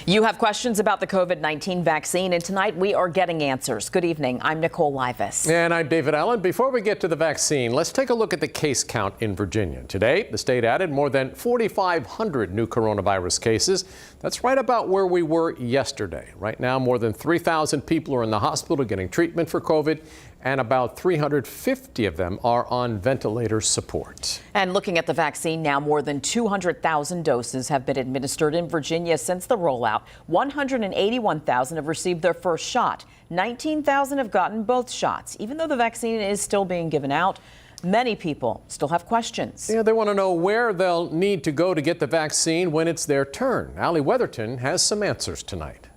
You have questions about the COVID-19 vaccine, and tonight we are getting answers. Good evening. I'm Nicole Livas. And I'm David Allen. Before we get to the vaccine, let's take a look at the case count in Virginia. Today, the state added more than 4,500 new coronavirus cases. That's right about where we were yesterday. Right now, more than 3,000 people are in the hospital getting treatment for COVID, and about 350 of them are on ventilator support. And looking at the vaccine now, more than 200,000 doses have been administered in Virginia since the rollout. 181,000 have received their first shot. 19,000 have gotten both shots. Even though the vaccine is still being given out, many people still have questions. Yeah, they want to know where they'll need to go to get the vaccine when it's their turn. Allie Weatherton has some answers tonight.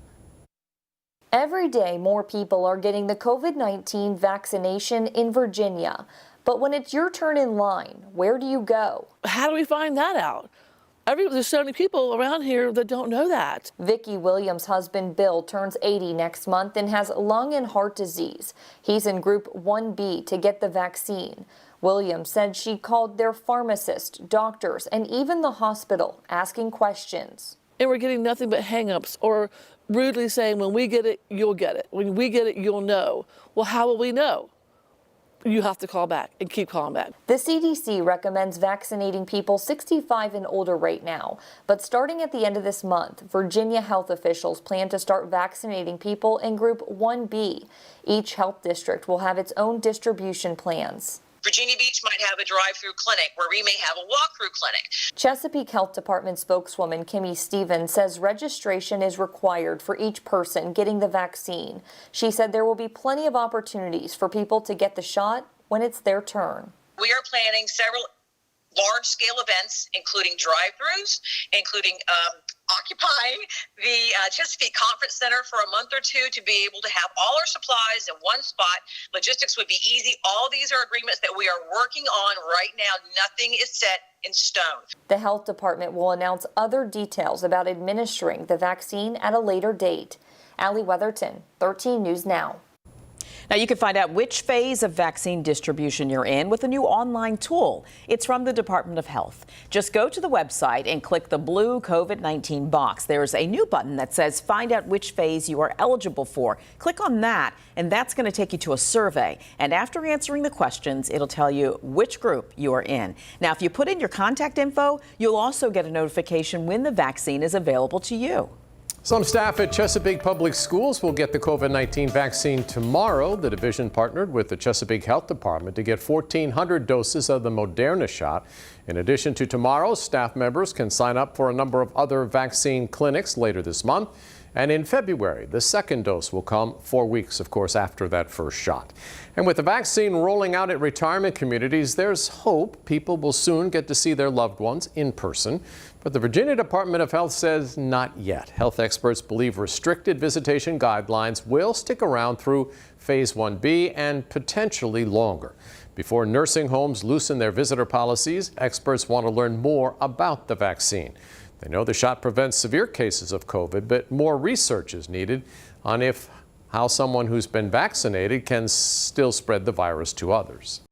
Every day, more people are getting the COVID-19 vaccination in Virginia. But when it's your turn in line, where do you go? How do we find that out? There's so many people around here that don't know that. Vicki Williams' husband Bill turns 80 next month and has lung and heart disease. He's in Group 1B to get the vaccine. Williams said she called their pharmacist, doctors, and even the hospital asking questions. And we're getting nothing but hang-ups or rudely saying, when we get it, you'll get it. When we get it, you'll know. Well, how will we know? You have to call back and keep calling back. The CDC recommends vaccinating people 65 and older right now. But starting at the end of this month, Virginia health officials plan to start vaccinating people in Group 1B. Each health district will have its own distribution plans. Virginia Beach might have a drive-through clinic where we may have a walk-through clinic. Chesapeake Health Department spokeswoman Kimmy Stevens says registration is required for each person getting the vaccine. She said there will be plenty of opportunities for people to get the shot when it's their turn. We are planning several large-scale events, including drive-throughs, including occupying the Chesapeake Conference Center for a month or two to be able to have all our supplies in one spot. Logistics would be easy. All these are agreements that we are working on right now. Nothing is set in stone. The health department will announce other details about administering the vaccine at a later date. Allie Weatherton, 13 News Now. Now, you can find out which phase of vaccine distribution you're in with a new online tool. It's from the Department of Health. Just go to the website and click the blue COVID-19 box. There's a new button that says find out which phase you are eligible for. Click on that, and that's going to take you to a survey. And after answering the questions, it'll tell you which group you are in. Now, if you put in your contact info, you'll also get a notification when the vaccine is available to you. Some staff at Chesapeake Public Schools will get the COVID-19 vaccine tomorrow. The division partnered with the Chesapeake Health Department to get 1,400 doses of the Moderna shot. In addition to tomorrow, staff members can sign up for a number of other vaccine clinics later this month. And in February, the second dose will come 4 weeks, of course, after that first shot. And with the vaccine rolling out at retirement communities, there's hope people will soon get to see their loved ones in person. But the Virginia Department of Health says not yet. Health experts believe restricted visitation guidelines will stick around through Phase 1B and potentially longer. Before nursing homes loosen their visitor policies, experts want to learn more about the vaccine. They know the shot prevents severe cases of COVID, but more research is needed on how someone who's been vaccinated can still spread the virus to others.